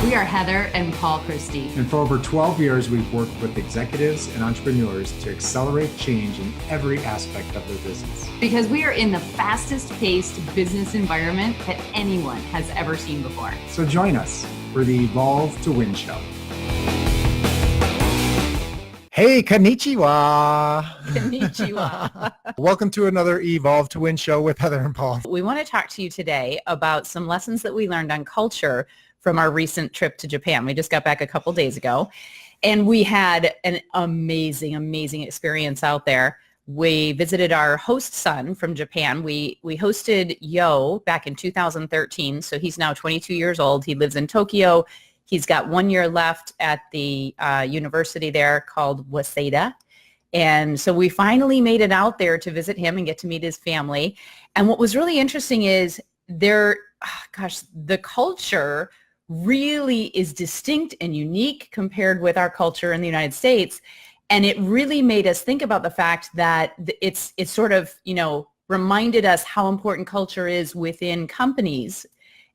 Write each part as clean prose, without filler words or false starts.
We are Heather and Paul Christie. And for over 12 years, we've worked with executives and entrepreneurs to accelerate change in every aspect of their business. Because we are in the fastest paced business environment that anyone has ever seen before. So join us for the Evolve to Win show. Hey, konnichiwa. Konnichiwa. Welcome to another Evolve to Win show with Heather and Paul. We want to talk to you today about some lessons that we learned on culture from our recent trip to Japan. We just got back a couple days ago, and we had an amazing experience out there. We visited our host son from Japan. We hosted Yo back in 2013, so he's now 22 years old. He lives in Tokyo. He's got 1 year left at the university there called Waseda. And so we finally made it out there to visit him and get to meet his family. And what was really interesting is the culture really is distinct and unique compared with our culture in the United States. And it really made us think about the fact that it's sort of, reminded us how important culture is within companies.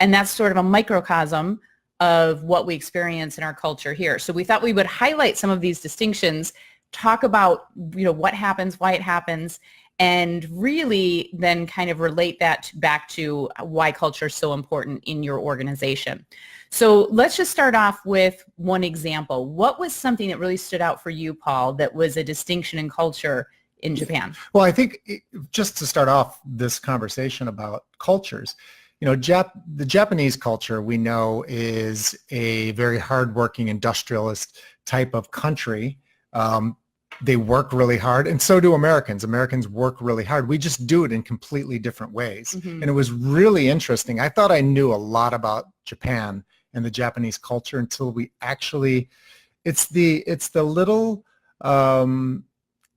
And that's sort of a microcosm of what we experience in our culture here. So we thought we would highlight some of these distinctions, talk about, what happens, why it happens, and really then kind of relate that back to why culture is so important in your organization. So let's just start off with one example. What was something that really stood out for you, Paul, that was a distinction in culture in Japan? Well, I think just to start off this conversation about cultures, the Japanese culture we know is a very hardworking industrialist type of country. They work really hard, and so do Americans. Americans work really hard. We just do it in completely different ways. Mm-hmm. And it was really interesting. I thought I knew a lot about Japan and the Japanese culture until we actually, it's the little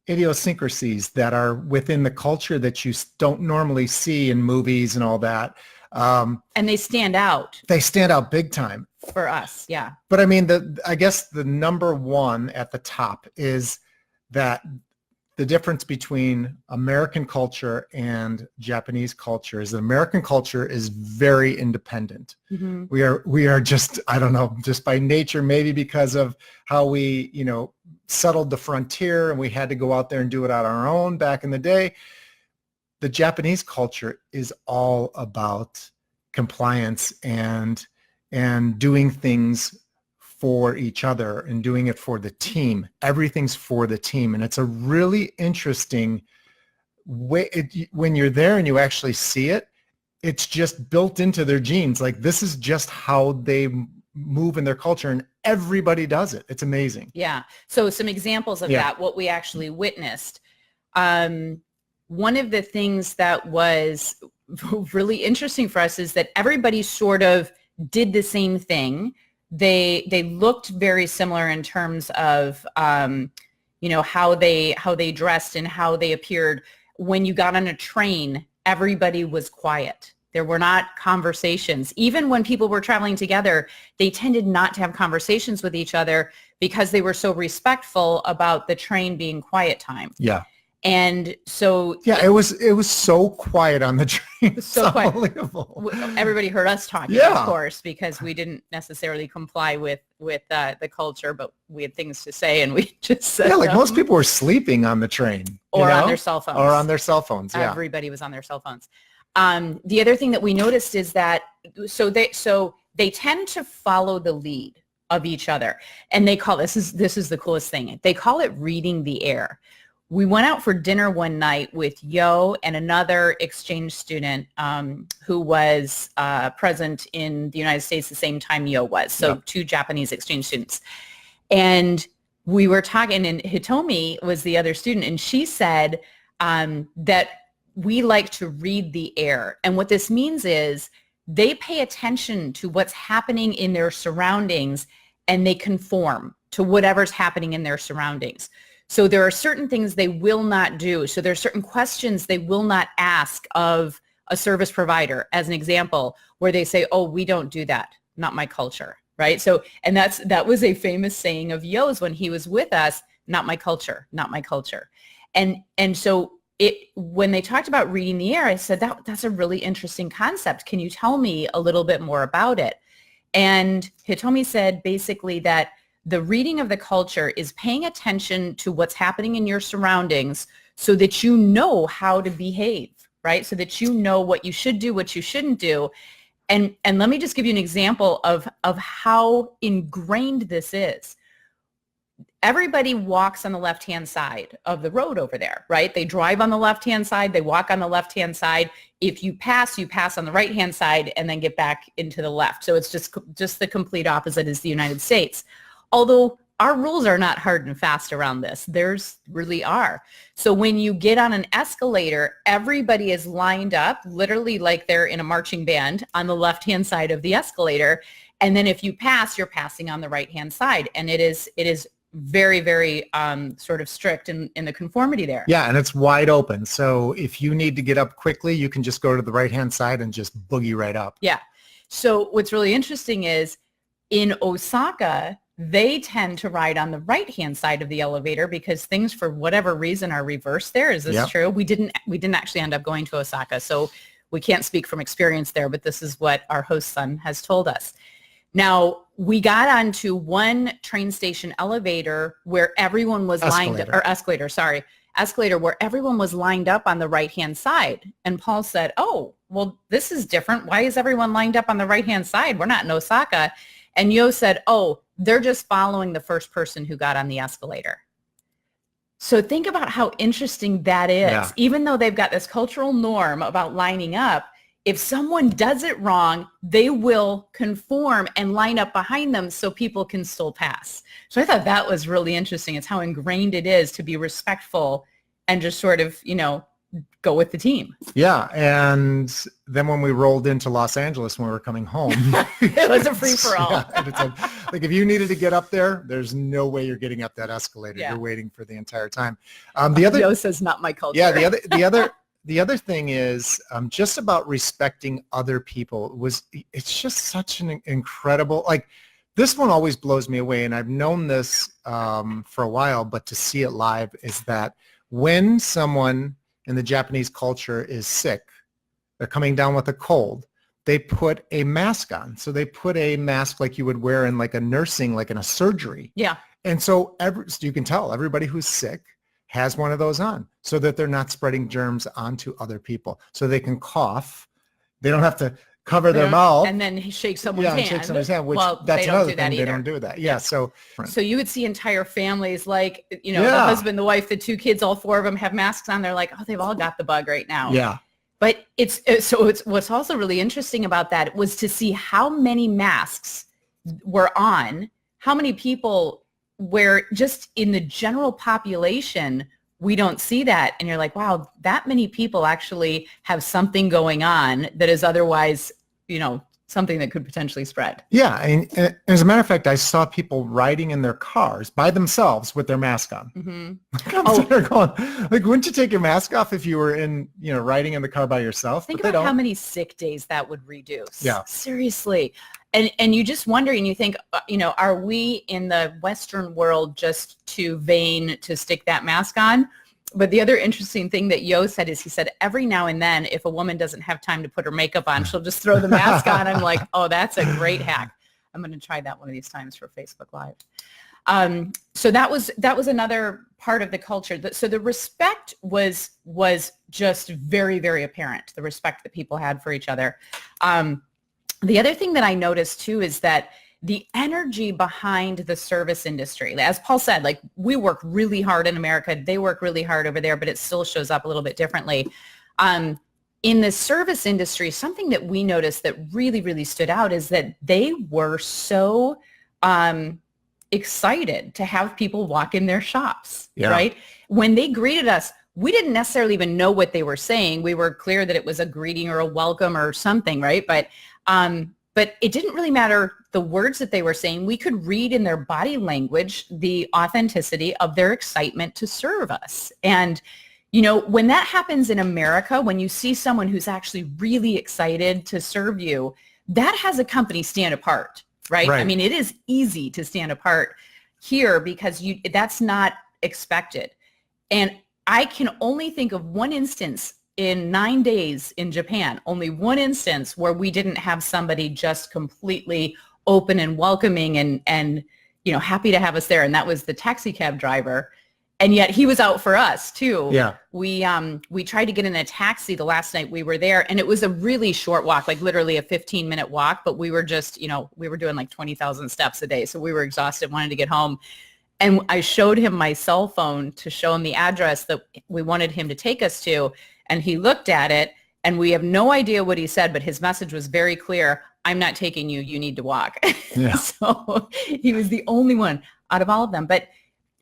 idiosyncrasies that are within the culture that you don't normally see in movies and all that. And they stand out. They stand out big time. For us, yeah. But I mean, I guess the number one at the top is that the difference between American culture and Japanese culture is that American culture is very independent. Mm-hmm. We are just, I don't know, just by nature, maybe because of how we, settled the frontier and we had to go out there and do it on our own back in the day. The Japanese culture is all about compliance and doing things for each other and doing it for the team. Everything's for the team. And it's a really interesting way. When you're there and you actually see it, it's just built into their genes. Like, this is just how they move in their culture, and everybody does it. It's amazing. Yeah. So some examples of that, what we actually witnessed. One of the things that was really interesting for us is that everybody sort of did the same thing. They looked very similar in terms of, how they dressed and how they appeared. When you got on a train, everybody was quiet. There were not conversations. Even when people were traveling together, they tended not to have conversations with each other because they were so respectful about the train being quiet time. Yeah. And so it was so quiet on the train. It's so quiet. Unbelievable. Everybody heard us talking, of course, because we didn't necessarily comply with the culture, but we had things to say, and we just said most people were sleeping on the train or on their cell phones. Everybody was on their cell phones. The other thing that we noticed is that they tend to follow the lead of each other, and they call this is the coolest thing. They call it reading the air. We went out for dinner one night with Yo and another exchange student who was present in the United States the same time Yo was. So two Japanese exchange students. And we were talking, and Hitomi was the other student, and she said that we like to read the air. And what this means is they pay attention to what's happening in their surroundings, and they conform to whatever's happening in their surroundings. So there are certain things they will not do. So there are certain questions they will not ask of a service provider, as an example, where they say, oh, we don't do that. Not my culture, right? So, and that was a famous saying of Yo's when he was with us, not my culture, not my culture. And so when they talked about reading the air, I said, that's a really interesting concept. Can you tell me a little bit more about it? And Hitomi said basically that the reading of the culture is paying attention to what's happening in your surroundings so that you know how to behave, right? So that you know what you should do, what you shouldn't do. And let me just give you an example of how ingrained this is. Everybody walks on the left-hand side of the road over there, right? They drive on the left-hand side, they walk on the left-hand side. If you pass on the right-hand side and then get back into the left. So it's just the complete opposite as the United States. Although our rules are not hard and fast around this. Theirs really are. So when you get on an escalator, everybody is lined up, literally like they're in a marching band on the left-hand side of the escalator. And then if you pass, you're passing on the right-hand side. And it is very, very sort of strict in the conformity there. Yeah, and it's wide open. So if you need to get up quickly, you can just go to the right-hand side and just boogie right up. Yeah. So what's really interesting is in Osaka, they tend to ride on the right-hand side of the elevator because things, for whatever reason, are reversed there. Is this true? We didn't actually end up going to Osaka, so we can't speak from experience there, but this is what our host son has told us. Now, we got onto one train station elevator where everyone was escalator, where everyone was lined up on the right-hand side. And Paul said, oh, well, this is different. Why is everyone lined up on the right-hand side? We're not in Osaka. And Yo said, oh, they're just following the first person who got on the escalator. So think about how interesting that is. Yeah. Even though they've got this cultural norm about lining up, if someone does it wrong, they will conform and line up behind them so people can still pass. So I thought that was really interesting. It's how ingrained it is to be respectful and just sort of, go with the team. Yeah. And then when we rolled into Los Angeles when we were coming home, it was a free for all. Yeah, like if you needed to get up there, there's no way you're getting up that escalator. Yeah. You're waiting for the entire time. Yo says not my culture. Yeah. The other thing is just about respecting other people. It's just such an incredible, like this one always blows me away. And I've known this for a while, but to see it live is that when someone in the Japanese culture is sick, they're coming down with a cold, they put a mask on. So they put a mask like you would wear in like a nursing, like in a surgery. Yeah. And so you can tell everybody who's sick has one of those on so that they're not spreading germs onto other people. So they can cough. They don't have to cover their mouth. And then shake someone's hand. Shake someone's hand, which that's another thing. They don't do that. Yeah. So you would see entire families like, the husband, the wife, the two kids, all four of them have masks on. They're like, oh, they've all got the bug right now. Yeah. But it's what's also really interesting about that was to see how many masks were on, how many people where just in the general population, we don't see that. And you're like, wow, that many people actually have something going on that is otherwise, something that could potentially spread. Yeah. And as a matter of fact, I saw people riding in their cars by themselves with their mask on. Mm-hmm. I'm sitting there going, like, wouldn't you take your mask off if you were riding in the car by yourself? Think about how many sick days that would reduce. Yeah. Seriously. And you just wonder, and you think, are we in the Western world just too vain to stick that mask on? But the other interesting thing that Yo said is he said every now and then, if a woman doesn't have time to put her makeup on, she'll just throw the mask on. I'm like, oh, that's a great hack. I'm going to try that one of these times for Facebook Live. So that was another part of the culture. So the respect was just very, very apparent, the respect that people had for each other. The other thing that I noticed too is that the energy behind the service industry, as Paul said, like we work really hard in America, they work really hard over there, but it still shows up a little bit differently. In the service industry, something that we noticed that really, really stood out is that they were so excited to have people walk in their shops, right? When they greeted us, we didn't necessarily even know what they were saying. We were clear that it was a greeting or a welcome or something, right? But it didn't really matter the words that they were saying. We could read in their body language the authenticity of their excitement to serve us. And, when that happens in America, when you see someone who's actually really excited to serve you, that has a company stand apart, right? I mean, it is easy to stand apart here because that's not expected. And I can only think of one instance in 9 days in Japan, only one instance where we didn't have somebody just completely open and welcoming and happy to have us there. And that was the taxi cab driver. And yet he was out for us too. Yeah. We tried to get in a taxi the last night we were there, and it was a really short walk, like literally a 15-minute walk, but we were just, we were doing like 20,000 steps a day. So we were exhausted, wanted to get home. And I showed him my cell phone to show him the address that we wanted him to take us to. And he looked at it, and we have no idea what he said, but his message was very clear. I'm not taking you. You need to walk. Yeah. So he was the only one out of all of them. But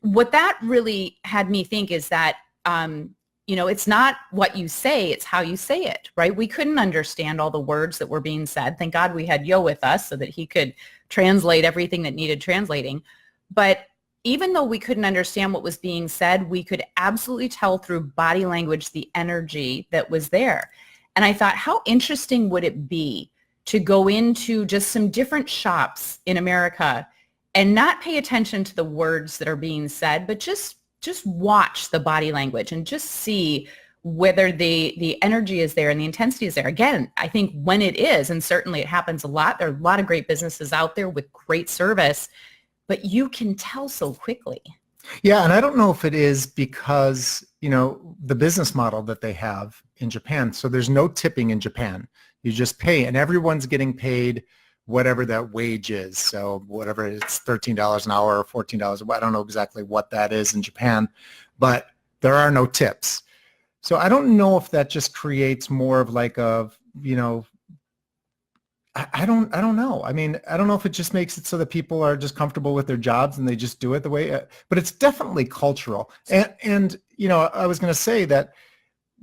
what that really had me think is that, it's not what you say, it's how you say it, right? We couldn't understand all the words that were being said. Thank God we had Yo with us so that he could translate everything that needed translating. But even though we couldn't understand what was being said, we could absolutely tell through body language the energy that was there. And I thought, how interesting would it be to go into just some different shops in America and not pay attention to the words that are being said, but just watch the body language and just see whether the energy is there and the intensity is there. Again, I think when it is, and certainly it happens a lot, there are a lot of great businesses out there with great service, but you can tell so quickly. Yeah, and I don't know if it is because, the business model that they have in Japan. So there's no tipping in Japan. You just pay, and everyone's getting paid whatever that wage is. So whatever, it's $13 an hour or $14. I don't know exactly what that is in Japan, but there are no tips. So I don't know if that just creates more of like a, I don't know. I mean, I don't know if it just makes it so that people are just comfortable with their jobs and they just do it the way, but it's definitely cultural. And I was going to say that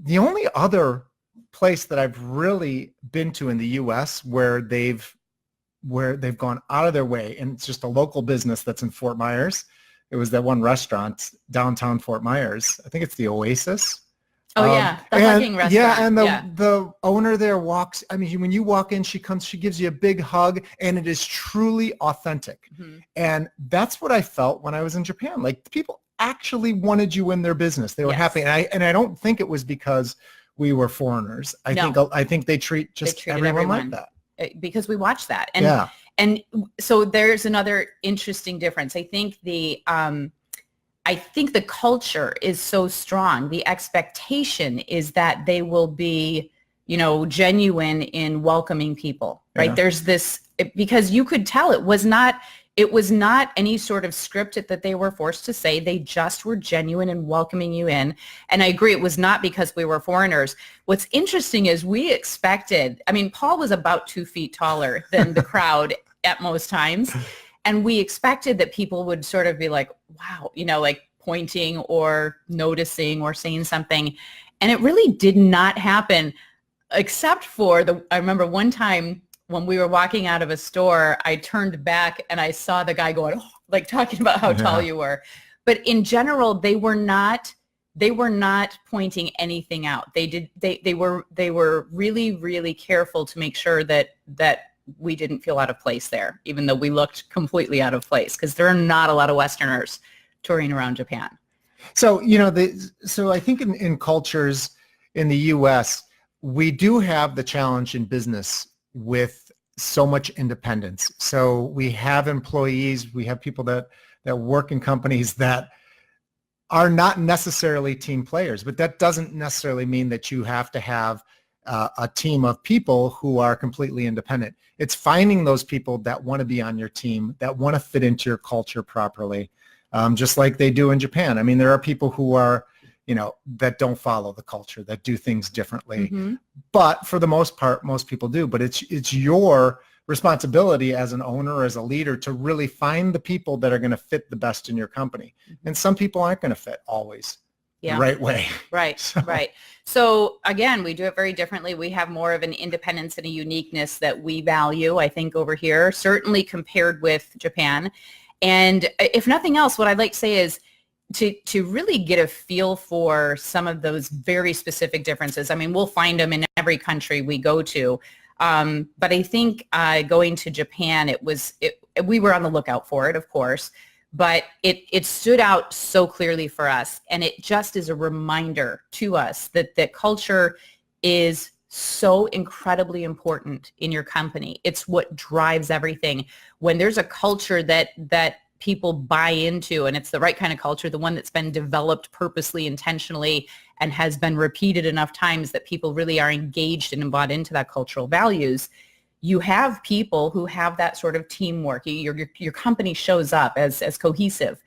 the only other place that I've really been to in the U.S. where they've gone out of their way, and it's just a local business that's in Fort Myers. It was that one restaurant downtown Fort Myers. I think it's the Oasis. Oh yeah, the hugging restaurant. Yeah, and the owner there walks. I mean, when you walk in, she gives you a big hug, and it is truly authentic. Mm-hmm. And that's what I felt when I was in Japan. Like people actually wanted you in their business. They were happy, and I don't think it was because we were foreigners. I think they treat everyone like that. Because we watch that. And so there's another interesting difference. I think the culture is so strong. The expectation is that they will be, genuine in welcoming people, right? Yeah. There's this, because you could tell it was not any sort of script that they were forced to say. They just were genuine in welcoming you in. And I agree, it was not because we were foreigners. What's interesting is Paul was about 2 feet taller than the crowd at most times. And we expected that people would sort of be like, wow, like pointing or noticing or saying something. And it really did not happen, except for I remember one time when we were walking out of a store, I turned back and I saw the guy going, like talking about how tall you were. But in general, they were not pointing anything out. They were really, really careful to make sure that we didn't feel out of place there, even though we looked completely out of place, because there are not a lot of Westerners touring around Japan. So, so I think in cultures in the U.S., we do have the challenge in business with so much independence. So we have employees, we have people that work in companies that are not necessarily team players, but that doesn't necessarily mean that you have to have a team of people who are completely independent. It's finding those people that want to be on your team, that want to fit into your culture properly, just like they do in Japan. I mean, there are people who are, that don't follow the culture, that do things differently. Mm-hmm. But for the most part, most people do. But it's your responsibility as an owner or as a leader to really find the people that are going to fit the best in your company. Mm-hmm. And some people aren't going to fit always the right way. Right, right. So again, we do it very differently. We have more of an independence and a uniqueness that we value, I think, over here, certainly compared with Japan. And if nothing else, what I'd like to say is, to really get a feel for some of those very specific differences. I mean, we'll find them in every country we go to. But I think going to Japan, we were on the lookout for it, of course, but it stood out so clearly for us. And it just is a reminder to us that culture is so incredibly important in your company. It's what drives everything. When there's a culture that people buy into, and it's the right kind of culture, the one that's been developed purposely, intentionally, and has been repeated enough times that people really are engaged and bought into that cultural values, you have people who have that sort of teamwork. Your company shows up as cohesive.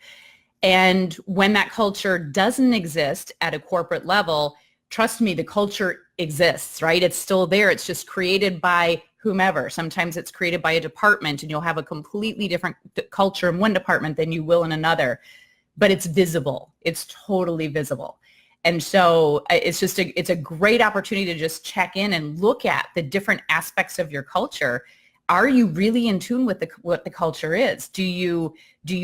And when that culture doesn't exist at a corporate level, trust me, the culture exists, right? It's still there. It's just created by whomever. Sometimes it's created by a department, and you'll have a completely different culture in one department than you will in another, but it's visible. It's totally visible. And so it's a great opportunity to just check in and look at the different aspects of your culture. Are you really in tune with what the culture is? Do you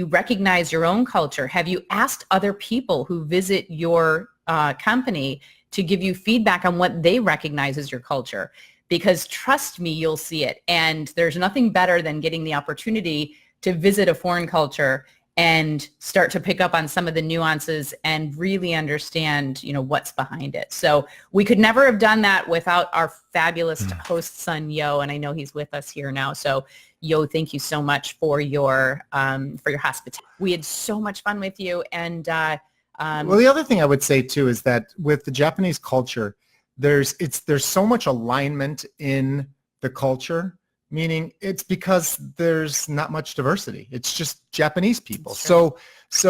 recognize your own culture? Have you asked other people who visit your company to give you feedback on what they recognize as your culture? Because trust me, you'll see it. And there's nothing better than getting the opportunity to visit a foreign culture and start to pick up on some of the nuances and really understand, what's behind it. So we could never have done that without our fabulous host son, Yo, and I know he's with us here now. So Yo, thank you so much for your hospitality. We had so much fun with you. And well, the other thing I would say too is that with the Japanese culture, there's so much alignment in the culture. Meaning it's because there's not much diversity. It's just Japanese people. So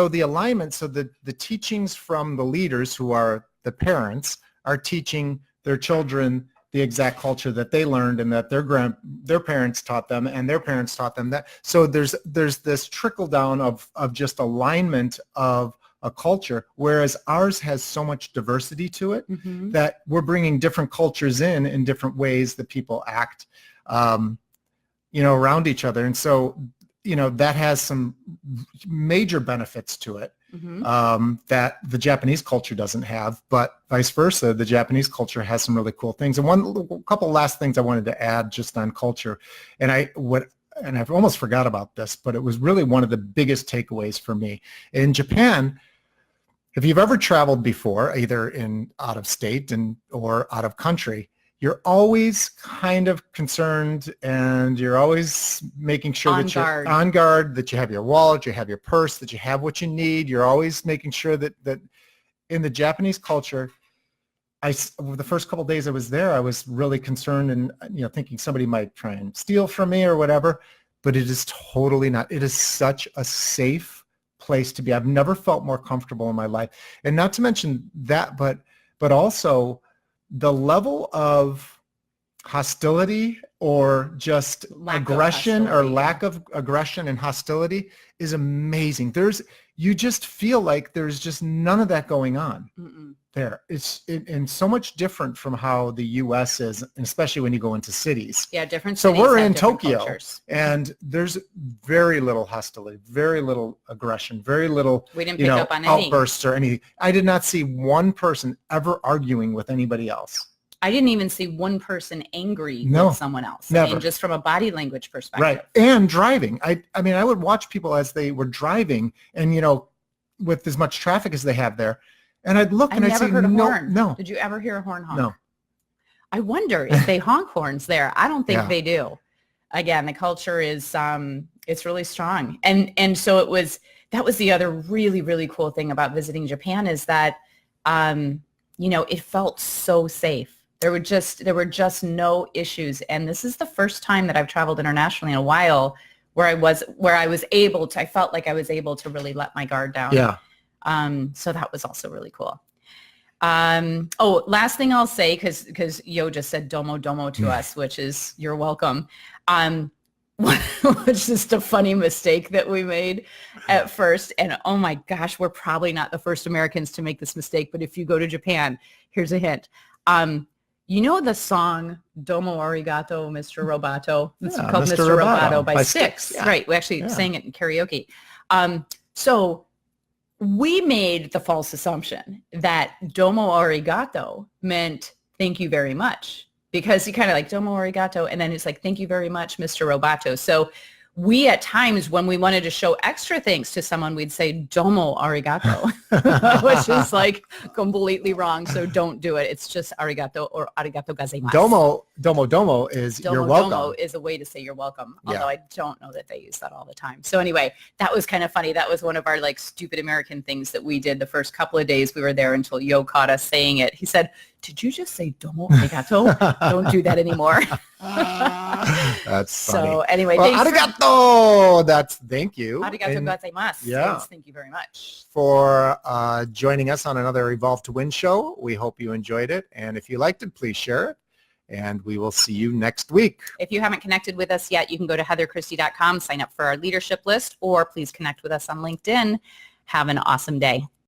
the alignment, so the teachings from the leaders who are the parents are teaching their children the exact culture that they learned and that their parents taught them and their parents taught them that. So there's this trickle down of just alignment of a culture, whereas ours has so much diversity to it that we're bringing different cultures in different ways that people act. Around each other. And so, that has some major benefits to it that the Japanese culture doesn't have, but vice versa, the Japanese culture has some really cool things. And a couple last things I wanted to add just on culture. And I've almost forgot about this, but it was really one of the biggest takeaways for me. In Japan, if you've ever traveled before, either out of state or out of country, you're always kind of concerned and you're always making sure that you're on guard, that you have your wallet, you have your purse, that you have what you need. You're always making sure that in the Japanese culture, the first couple of days I was there, I was really concerned and thinking somebody might try and steal from me or whatever, but it is totally not. It is such a safe place to be. I've never felt more comfortable in my life. And not to mention that, but also the level of hostility or just aggression or lack of aggression and hostility is amazing. You just feel like there's just none of that going on there. And so much different from how the U.S. is, and especially when you go into cities. Yeah, different cities. So we're in Tokyo, cultures. And there's very little hostility, very little aggression, very little we didn't pick up on outbursts or anything. I did not see one person ever arguing with anybody else. I didn't even see one person angry with someone else. Never. I mean, just from a body language perspective. Right. And driving. I mean, I would watch people as they were driving and, with as much traffic as they have there. And I'd look and I'd say, no. Did you ever hear a horn honk? No. I wonder if they honk horns there. I don't think they do. Again, the culture is, it's really strong. And so that was the other really, really cool thing about visiting Japan is that, it felt so safe. There were just no issues. And this is the first time that I've traveled internationally in a while where I felt like I was able to really let my guard down. Yeah. So that was also really cool. Last thing I'll say, because Yo just said domo domo to us, which is you're welcome. Which is just a funny mistake that we made at first. And oh my gosh, we're probably not the first Americans to make this mistake. But if you go to Japan, here's a hint. The song Domo Arigato, Mr. Roboto? It's called Mr. Roboto by Styx. Yeah. Right. We actually sang it in karaoke. So we made the false assumption that Domo Arigato meant thank you very much, because you kind of like Domo Arigato, and then it's like thank you very much, Mr. Roboto. So we at times, when we wanted to show extra thanks to someone, we'd say domo arigato, which is like completely wrong. So don't do it. It's just arigato or arigato gozaimasu. Domo is you're welcome. Domo is a way to say you're welcome, although I don't know that they use that all the time. So anyway, that was kind of funny. That was one of our like stupid American things that we did the first couple of days we were there until Yo caught us saying it. He said, "Did you just say domo arigato? Don't do that anymore." That's funny. So anyway, well, arigato. That's thank you. Arigato gozaimasu. Yeah. Yes, thank you very much for joining us on another Evolve to Win show. We hope you enjoyed it. And if you liked it, please share it. And we will see you next week. If you haven't connected with us yet, you can go to heatherchristie.com, sign up for our leadership list, or please connect with us on LinkedIn. Have an awesome day.